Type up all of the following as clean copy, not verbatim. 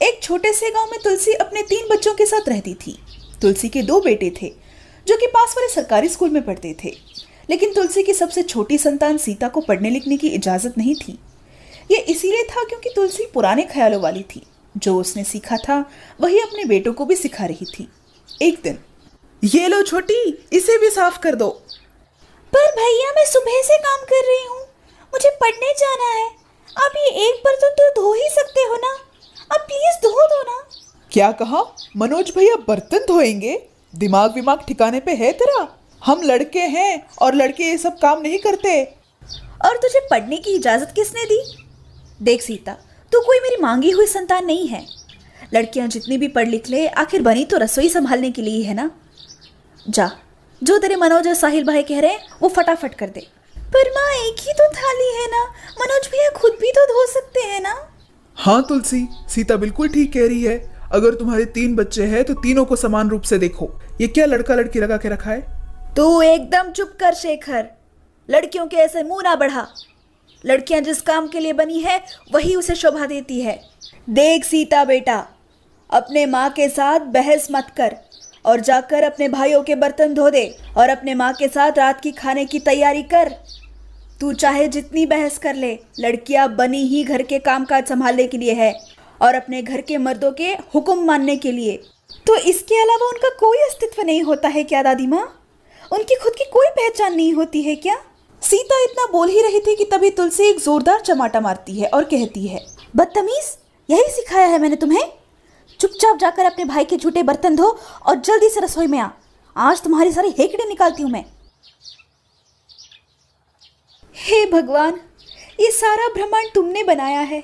एक छोटे से गांव में तुलसी अपने 3 बच्चों के साथ रहती थी। तुलसी के 2 बेटे थे जो कि पास वाले सरकारी स्कूल में पढ़ते थे, लेकिन तुलसी की सबसे छोटी संतान सीता को पढ़ने लिखने की इजाजत नहीं थी। ये इसीलिए था क्योंकि तुलसी पुराने ख्यालों वाली थी। जो उसने सीखा था वही अपने बेटों को भी सिखा रही थी। एक दिन, ये लो छोटी, इसे भी साफ कर दो। पर भैया मैं सुबह से काम कर रही हूँ, मुझे पढ़ने जाना है। आप ये एक बर्तन तो धो ही सकते हो ना, अब प्लीज धो दो ना। क्या कहा? मनोज भैया बर्तन धोएंगे? दिमाग विमाग ठिकाने पे है तेरा? हम लड़के हैं और लड़के ये सब काम नहीं करते। और तुझे पढ़ने की इजाजत किसने दी? देख सीता, तू कोई मेरी मांगी हुई संतान नहीं है। लड़कियां जितनी भी पढ़ लिख ले, आखिर बनी तो रसोई संभालने के लिए है ना। जा, जो तेरे मनोज और साहिल भाई कह रहे हैं वो फटाफट कर दे। पर माँ, एक ही तो थाली है ना, मनोज भैया खुद भी तो धो सकते हैं ना। हाँ तुलसी, सीता बिल्कुल ठीक कह रही है। अगर तुम्हारे 3 बच्चे हैं तो तीनों को समान रूप से देखो। ये क्या लड़का लड़की लगा के रखा है? तू एकदम चुप कर शेखर, लड़कियों के ऐसे मुंह ना बढ़ा। लड़कियां जिस काम के लिए बनी है वही उसे शोभा देती है। देख सीता बेटा, अपने माँ के साथ बहस मत कर और जाकर अपने भाइयों के बर्तन धो दे और अपने माँ के साथ रात की खाने की तैयारी कर। तू चाहे जितनी बहस कर ले, लड़कियां बनी ही घर के कामकाज संभालने के लिए है और अपने घर के मर्दों के हुक्म मानने के लिए। तो इसके अलावा उनका कोई अस्तित्व नहीं होता है क्या दादी माँ? उनकी खुद की कोई पहचान नहीं होती है क्या? सीता इतना बोल ही रही थी कि तभी तुलसी एक जोरदार चमाटा मारती है और कहती है, बदतमीज, यही सिखाया है मैंने तुम्हें? चुपचाप जाकर अपने भाई के झूठे बर्तन धो और जल्दी से रसोई में आ। आज तुम्हारी सारी हेकड़े निकालती हूँ मैं। हे भगवान, ये सारा ब्रह्मांड तुमने बनाया है।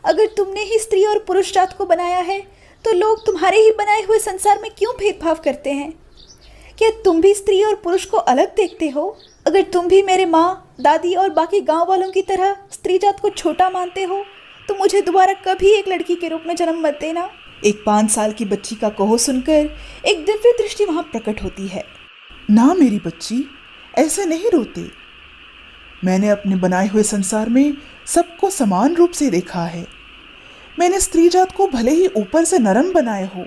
अगर तुमने ही स्त्री और पुरुष जात को बनाया है तो लोग तुम्हारे ही बनाए हुए संसार में क्यों भेदभाव करते हैं? क्या तुम भी स्त्री और पुरुष को अलग देखते हो? अगर तुम भी मेरे माँ, दादी और बाकी गांव वालों की तरह स्त्री जात को छोटा मानते हो तो मुझे दोबारा कभी एक लड़की के रूप में जन्म मत देना। एक 5 साल की बच्ची का कहो सुनकर एक दिव्य दृष्टि वहां प्रकट होती है। ना मेरी बच्ची, ऐसे नहीं रोते। मैंने अपने बनाए हुए संसार में सबको समान रूप से देखा है। मैंने स्त्री जात को भले ही ऊपर से नरम बनाए हो,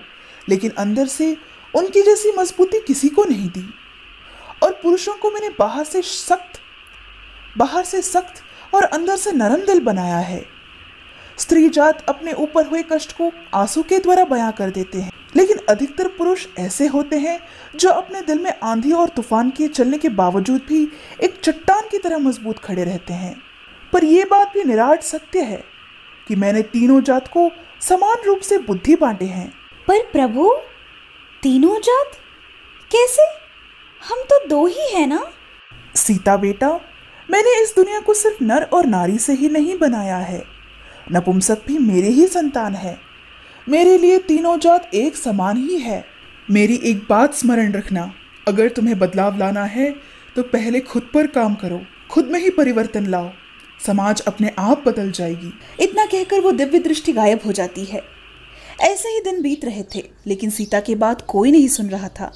लेकिन अंदर से उनकी जैसी मजबूती किसी को नहीं दी। और पुरुषों को मैंने बाहर से सख्त और अंदर से नरम दिल बनाया है। स्त्री जात अपने ऊपर हुए कष्ट को आंसू के द्वारा बयां कर देते हैं, लेकिन अधिकतर पुरुष ऐसे होते हैं जो अपने दिल में आंधी और तूफान के चलने के बावजूद भी एक चट्टान की तरह मजबूत खड़े रहते हैं। पर यह बात भी निराट सत्य है कि मैंने तीनों जात को समान रूप से बुद्धि बांटे हैं। पर प्रभु, तीनों जात कैसे? हम तो 2 ही है ना। सीता बेटा, मैंने इस दुनिया को सिर्फ नर और नारी से ही नहीं बनाया है। नपुंसक भी मेरे ही संतान है। मेरे लिए तीनों जात एक समान ही है। मेरी एक बात स्मरण रखना, अगर तुम्हें बदलाव लाना है तो पहले खुद पर काम करो, खुद में ही परिवर्तन लाओ, समाज अपने आप बदल जाएगी। इतना कहकर वो दिव्य दृष्टि गायब हो जाती है। ऐसे ही दिन बीत रहे थे, लेकिन सीता की बात कोई नहीं सुन रहा था।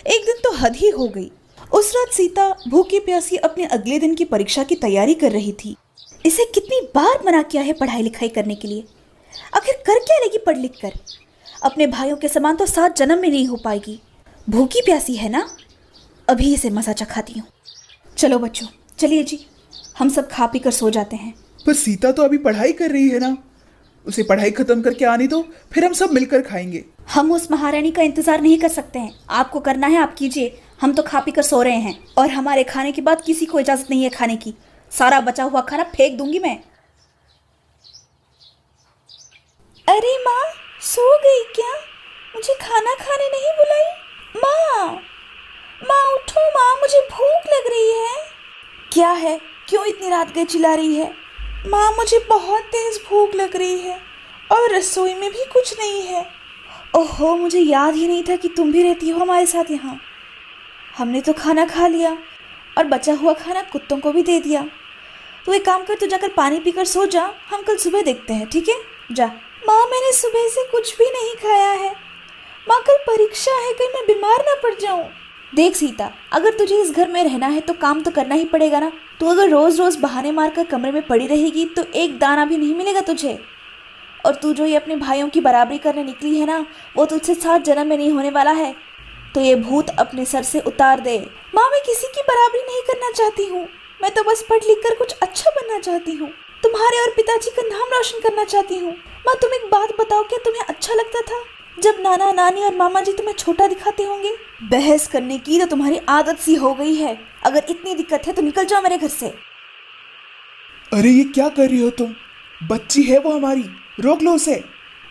एक दिन तो हद ही हो गई। उस रात सीता भूखी प्यासी अपने अगले दिन की परीक्षा की तैयारी कर रही थी। इसे कितनी बार मना किया है पढ़ाई लिखाई करने के लिए, आखिर कर क्या लेगी पढ़ लिख कर? अपने भाइयों के समान तो 7 जन्म में नहीं हो पाएगी। भूखी प्यासी है ना, अभी इसे मजा चखाती हूँ। चलो बच्चों, चलिए जी, हम सब खा पी कर सो जाते हैं। पर सीता तो अभी पढ़ाई कर रही है ना, उसे पढ़ाई खत्म करके आने दो, फिर हम सब मिलकर खाएंगे। हम उस महारानी का इंतजार नहीं कर सकते हैं। आपको करना है आप कीजिए, हम तो खा पी कर सो रहे हैं और हमारे खाने के बाद किसी को इजाजत नहीं है खाने की। सारा बचा हुआ खाना फेंक दूंगी मैं। अरे माँ, सो गई क्या? मुझे खाना खाने नहीं बुलाई? माँ, माँ उठो माँ, मुझे भूख लग रही है। क्या है, क्यों इतनी रात गए चिल्ला रही है? माँ, मुझे बहुत तेज भूख लग रही है और रसोई में भी कुछ नहीं है। ओहो, मुझे याद ही नहीं था कि तुम भी रहती हो हमारे साथ यहाँ। हमने तो खाना खा लिया और बचा हुआ खाना कुत्तों को भी दे दिया। तो एक काम कर, तू जाकर पानी पीकर सो जा, हम कल सुबह देखते हैं, ठीक है? जा। माँ, मैंने सुबह से कुछ भी नहीं खाया है। माँ, कल परीक्षा है, कहीं मैं बीमार ना पड़ जाऊँ। देख सीता, अगर तुझे इस घर में रहना है तो काम तो करना ही पड़ेगा ना। तू अगर रोज रोज बहाने मारकर कमरे में पड़ी रहेगी तो एक दाना भी नहीं मिलेगा तुझे। और तू जो ये अपने भाइयों की बराबरी करने निकली है ना, वो तुझसे 7 जन्म में नहीं होने वाला है। तो ये भूत अपने सर से उतार दे। माँ, मैं किसी की बराबरी नहीं करना चाहती हूँ। मैं तो बस पढ़ लिख कर कुछ अच्छा बनना चाहती हूँ, तुम्हारे और पिताजी का नाम रोशन करना चाहती हूँ। माँ, तुम एक बात बताओ, क्या तुम्हें अच्छा लगता था जब नाना नानी और मामा जी तुम्हें छोटा दिखाते होंगे? बहस करने की तो तुम्हारी आदत सी हो गई है। अगर इतनी दिक्कत है तो निकल जाओ मेरे घर से। अरे ये क्या कर रही हो तुम? बच्ची है वो हमारी, रोक लो उसे।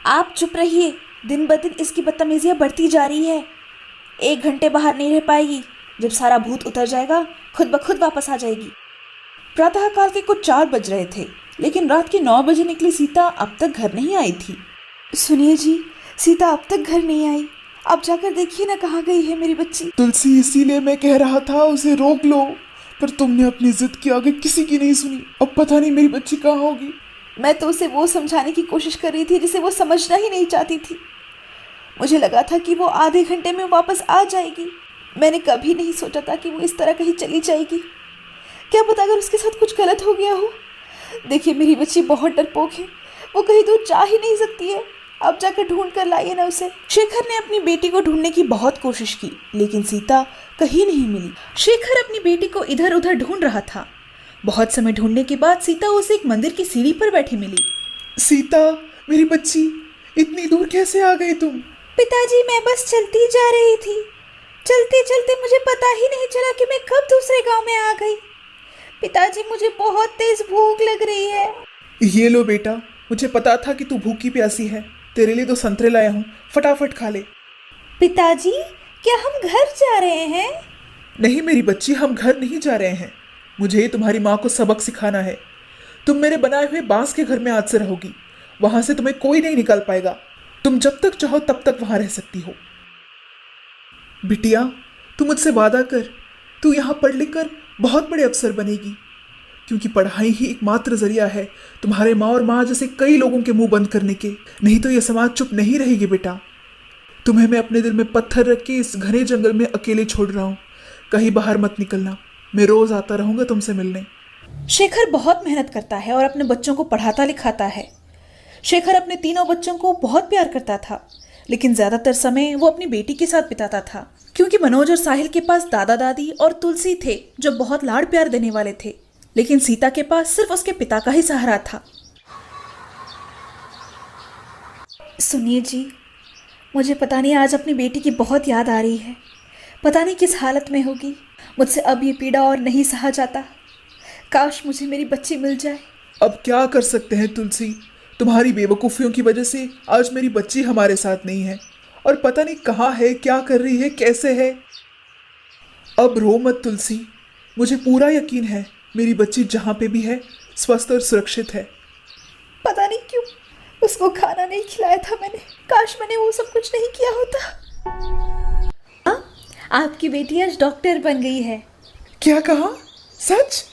आप चुप रहिए। दिन ब दिन इसकी बदतमीजियाँ बढ़ती जा रही है। 1 घंटे बाहर नहीं रह पाएगी। जब सारा भूत उतर जाएगा खुद ब खुद वापस आ जाएगी। प्रातःकाल के कुछ 4 बज रहे थे, लेकिन रात के 9 बजे निकली सीता अब तक घर नहीं आई थी। सुनिए जी, सीता अब तक घर नहीं आई। आप जाकर देखिए ना कहाँ गई है मेरी बच्ची। तुलसी, इसीलिए मैं कह रहा था उसे रोक लो, पर तुमने अपनी जिद के आगे किसी की नहीं सुनी। अब पता नहीं मेरी बच्ची कहाँ होगी। मैं तो उसे वो समझाने की कोशिश कर रही थी जिसे वो समझना ही नहीं चाहती थी। मुझे लगा था कि वो आधे घंटे में वापस आ जाएगी। मैंने कभी नहीं सोचा था कि वो इस तरह कहीं चली जाएगी। क्या पता अगर उसके साथ कुछ गलत हो गया हो। देखिए, मेरी बच्ची बहुत डरपोक है, वो कहीं दूर जा ही नहीं सकती है। आप जाकर ढूंढ कर लाइए ना उसे। शेखर ने अपनी बेटी को ढूंढने की बहुत कोशिश की, लेकिन सीता कहीं नहीं मिली। शेखर अपनी बेटी को इधर उधर ढूंढ रहा था। बहुत समय ढूंढने के बाद सीता उसे एक मंदिर की सीढ़ी पर बैठी मिली। सीता, मेरी बच्ची, इतनी दूर कैसे आ गई तुम? पिताजी, मैं बस चलती जा रही थी। चलते चलते मुझे पता ही नहीं चला कि मैं कब दूसरे गांव में आ गई। पिताजी, मुझे बहुत तेज भूख लग रही है। ये लो बेटा, मुझे पता था कि तू भूखी प्यासी है। तेरे लिए तो संतरे लाया हूँ, फटाफट खा ले। पिताजी, क्या हम घर जा रहे हैं? नहीं मेरी बच्ची, हम घर नहीं जा रहे हैं। मुझे तुम्हारी माँ को सबक सिखाना है। तुम मेरे बनाए हुए बांस के घर में आज से रहोगी। वहां से तुम्हें कोई नहीं निकाल पाएगा। तुम जब तक चाहो तब तक वहां रह सकती हो। बिटिया, तू मुझसे वादा कर, तू यहाँ पढ़ लिख कर बहुत बड़े अफसर बनेगी, क्योंकि पढ़ाई ही एकमात्र जरिया है तुम्हारे माँ और माँ जैसे कई लोगों के मुंह बंद करने के। नहीं तो यह समाज चुप नहीं रहेगी बेटा। तुम्हें मैं अपने दिल में पत्थर रख के इस घने जंगल में अकेले छोड़ रहा हूँ। कहीं बाहर मत निकलना। मैं रोज आता रहूंगा तुमसे मिलने। शेखर बहुत मेहनत करता है और अपने बच्चों को पढ़ाता लिखाता है। शेखर अपने तीनों बच्चों को बहुत प्यार करता था, लेकिन ज्यादातर समय वो अपनी बेटी के साथ बिताता था, क्योंकि मनोज और साहिल के पास दादा दादी और तुलसी थे जो बहुत लाड़ प्यार देने वाले थे, लेकिन सीता के पास सिर्फ उसके पिता का ही सहारा था। सुनिए जी, मुझे पता नहीं आज अपनी बेटी की बहुत याद आ रही है। पता नहीं किस हालत में होगी। मुझसे अब ये पीड़ा और नहीं सहा जाता। काश मुझे मेरी बच्ची मिल जाए। अब क्या कर सकते हैं तुलसी, तुम्हारी बेवकूफ़ियों की वजह से आज मेरी बच्ची हमारे साथ नहीं है और पता नहीं कहाँ है, क्या कर रही है, कैसे है। अब रो मत तुलसी, मुझे पूरा यकीन है मेरी बच्ची जहाँ पे भी है स्वस्थ और सुरक्षित है। पता नहीं क्यों उसको खाना नहीं खिलाया था मैंने। काश मैंने वो सब कुछ नहीं किया होता। आपकी बेटी आज डॉक्टर बन गई है। क्या कहा? सच?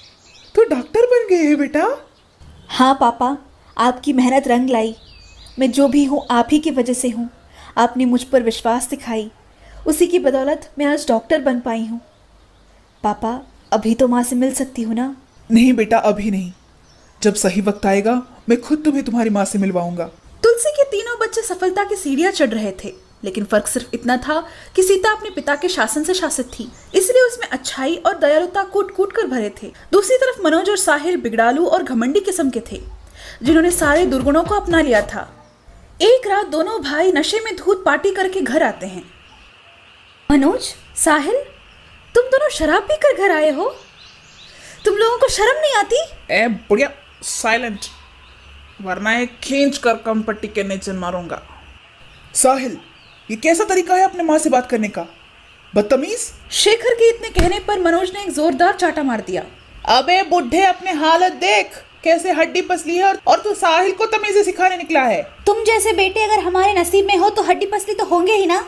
तू डॉक्टर बन गई है बेटा? हाँ पापा, आपकी मेहनत रंग लाई। मैं जो भी हूँ आप ही की वजह से हूँ। आपने मुझ पर विश्वास दिखाई, उसी की बदौलत मैं आज डॉक्टर बन पाई हूँ। पापा, अभी तो माँ से मिल सकती हूँ ना? नहीं बेटा, अभी नहीं। जब सही वक्त आएगा मैं खुद तुम्हें तुम्हारी माँ से मिलवाऊंगा। तुलसी के तीनों बच्चे सफलता की सीढ़ियां चढ़ रहे थे, लेकिन फर्क सिर्फ इतना था कि सीता अपने पिता के शासन से शासित थी, इसलिए उसमें अच्छाई और दयालुता कूट कूट कर भरे थे। दूसरी तरफ मनोज और साहिल बिगड़ालू और घमंडी किस्म के थे, जिन्होंने सारे दुर्गुणों को अपना लिया था। एक रात दोनों भाई नशे में धूत पार्टी करके घर आते हैं। मनोज, साहिल, तुम दोनों शराब पीकर घर आए हो? तुम लोगों को शर्म नहीं आती? ए बुढ़िया, साइलेंट, वरना एक खींच कर कम पट्टी के नीचे मारूंगा। साहिल, ये कैसा तरीका है अपने माँ से बात करने का? बदतमीज। शेखर के इतने कहने पर मनोज ने एक जोरदार चाटा मार दिया। अबे बुढ़े, अपने हालत देख, कैसे हड्डी पसली है और तू साहिल को तमीज़ें सिखाने निकला है। तुम जैसे बेटे अगर हमारे नसीब में हो तो हड्डी पसली तो होंगे ही ना।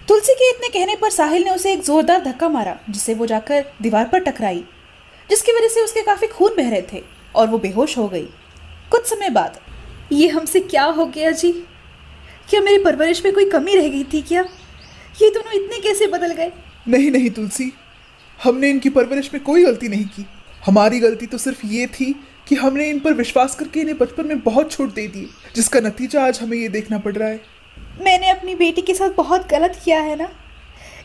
तुलसी के इतने कहने पर साहिल ने उसे एक जोरदार धक्का मारा, जिससे वो जाकर दीवार पर टकराई, जिसकी वजह से उसके काफी खून बह रहे थे और वो बेहोश हो गई। कुछ समय बाद, ये हमसे क्या हो गया जी? क्या मेरी परवरिश में कोई कमी रह गई थी क्या? ये दोनों इतने कैसे बदल गए? नहीं तुलसी, हमने इनकी परवरिश में कोई गलती नहीं की। हमारी गलती तो सिर्फ ये थी कि हमने इन पर विश्वास करके इन्हें बचपन में बहुत छूट दे दी, जिसका नतीजा आज हमें ये देखना पड़ रहा है। मैंने अपनी बेटी के साथ बहुत गलत किया है ना,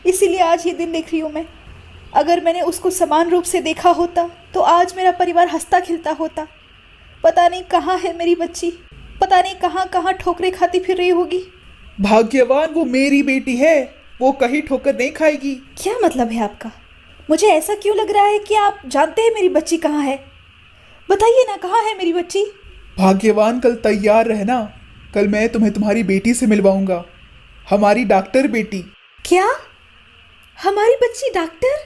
इसीलिए आज ये दिन देख रही हूँ मैं। अगर मैंने उसको समान रूप से देखा होता तो आज मेरा परिवार हंसता खिलता होता। पता नहीं कहाँ है मेरी बच्ची, पता नहीं कहाँ कहाँ ठोकरें खाती फिर रही होगी। भाग्यवान वो मेरी बेटी है, वो कहीं ठोकर नहीं खाएगी। क्या मतलब है आपका? मुझे ऐसा क्यों लग रहा है कि आप जानते हैं मेरी बच्ची कहाँ है। बताइए ना, कहाँ है मेरी बच्ची? भाग्यवान, कल तैयार रहना, कल मैं तुम्हें तुम्हारी बेटी से मिलवाऊंगा, हमारी डॉक्टर बेटी। क्या? हमारी बच्ची डॉक्टर?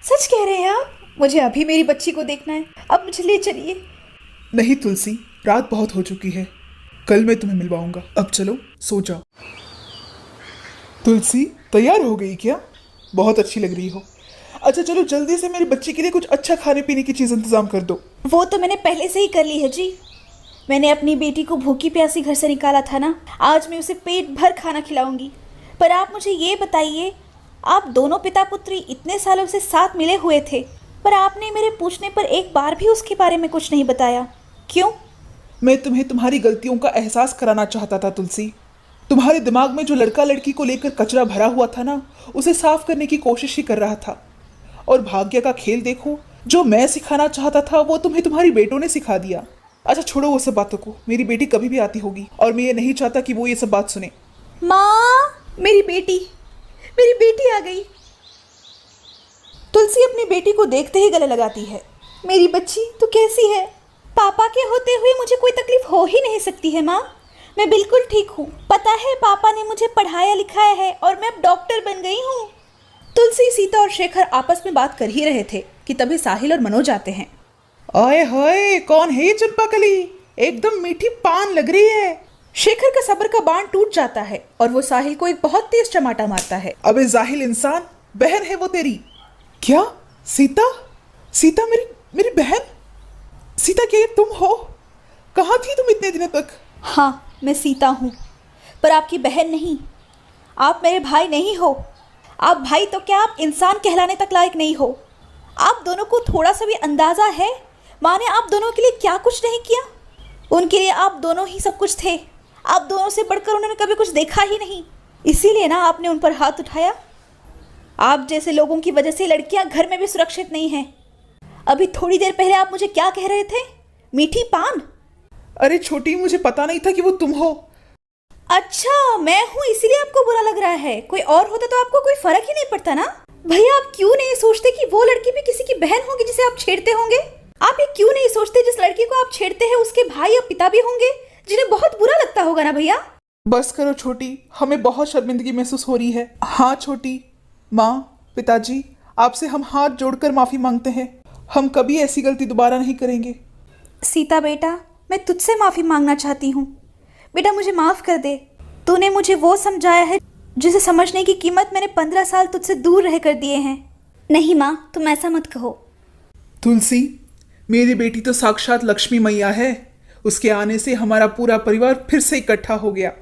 सच कह रहे हैं आप? मुझे अभी मेरी बच्ची को देखना है, अब मुझे ले चलिए। नहीं तुलसी, रात बहुत हो चुकी है, कल मैं तुम्हें मिलवाऊंगा। अब चलो सो जाओ। तुलसी तैयार हो गई क्या? बहुत अच्छी लग रही हो। अच्छा चलो जल्दी से मेरी बच्ची के लिए कुछ अच्छा खाने पीने की चीज़ इंतजाम कर दो। वो तो मैंने पहले से ही कर ली है जी। मैंने अपनी बेटी को भूखी प्यासी घर से निकाला था ना, आज मैं उसे पेट भर खाना खिलाऊंगी। पर आप मुझे ये बताइए, आप दोनों पिता पुत्री इतने सालों से साथ मिले हुए थे, पर आपने मेरे पूछने पर एक बार भी उसके बारे में कुछ नहीं बताया, क्यों? मैं तुम्हें तुम्हारी गलतियों का एहसास कराना चाहता था तुलसी। तुम्हारे दिमाग में जो लड़का लड़की को लेकर कचरा भरा हुआ था ना, उसे साफ करने की कोशिश ही कर रहा था। और भाग्य का खेल देखो, जो मैं सिखाना चाहता था वो तुम्हें तुम्हारी बेटों ने सिखा दिया। अच्छा छोड़ो वो सब बातों को, मेरी बेटी कभी भी आती होगी और मैं ये नहीं चाहता कि वो ये सब बात सुने। माँ, मेरी बेटी आ गई। तुलसी अपनी बेटी को देखते ही गले लगाती है। मेरी बच्ची तू कैसी है? पापा के होते हुए मुझे कोई तकलीफ हो ही नहीं सकती है माँ, मैं बिल्कुल ठीक हूँ। पता है पापा ने मुझे पढ़ाया लिखाया है और मैं अब डॉक्टर बन गई हूँ। तुलसी, सीता और शेखर आपस में बात कर ही रहे थे कि तभी साहिल और मनोज आते हैं। ओए होए, कौन है ये चंपाकली? एकदम मीठी पान लग रही है। शेखर का सब्र का बांध टूट जाता है और वो साहिल को एक बहुत तेज चमाटा मारता है। अबे जाहिल इंसान, बहन है वो तेरी। क्या? सीता? सीता मेरी बहन? सीता क्या ये तुम हो? कहाँ थी तुम इतने दिनों तक? हाँ, मैं सीता हूँ, पर आपकी बहन नहीं। आप मेरे भाई नहीं हो। आप भाई तो क्या, आप इंसान कहलाने तक लायक नहीं हो। आप दोनों को थोड़ा सा भी अंदाज़ा है माँ ने आप दोनों के लिए क्या कुछ नहीं किया? उनके लिए आप दोनों ही सब कुछ थे। आप दोनों से बढ़कर उन्होंने कभी कुछ देखा ही नहीं, इसीलिए ना आपने उन पर हाथ उठाया। आप जैसे लोगों की वजह से लड़कियां घर में भी सुरक्षित नहीं हैं। अभी थोड़ी देर पहले आप मुझे क्या कह रहे थे? मीठी पान? अरे छोटी, मुझे पता नहीं था कि वो तुम हो। अच्छा, मैं हूँ इसीलिए आपको बुरा लग रहा है। कोई और होता तो आपको कोई फर्क ही नहीं पड़ता ना। भैया, आप क्यों नहीं सोचते कि वो लड़की भी किसी की बहन होगी जिसे आप छेड़ते होंगे? आप ये क्यों नहीं सोचते जिस लड़की को आप छेड़ते हैं उसके भाई या पिता भी होंगे जिन्हें बहुत बुरा लगता होगा ना भैया? बस करो छोटी, हमें बहुत शर्मिंदगी महसूस हो रही है। हाँ छोटी, माँ, पिताजी, आपसे हम हाथ जोड़कर माफ़ी मांगते हैं। हम कभी ऐसी गलती दोबारा नहीं करेंगे। सीता बेटा, मैं तुझसे माफ़ी मांगना चाहती हूँ। बेटा मुझे माफ़ कर दे। तूने मुझे वो समझाया है जिसे समझने की कीमत मैंने 15 साल तुझसे दूर रह कर दिए हैं। नहीं माँ, तुम ऐसा मत कहो। तुलसी, मेरी बेटी तो साक्षात लक्ष्मी मैया है। उसके आने से हमारा पूरा परिवार फिर से इकट्ठा हो गया।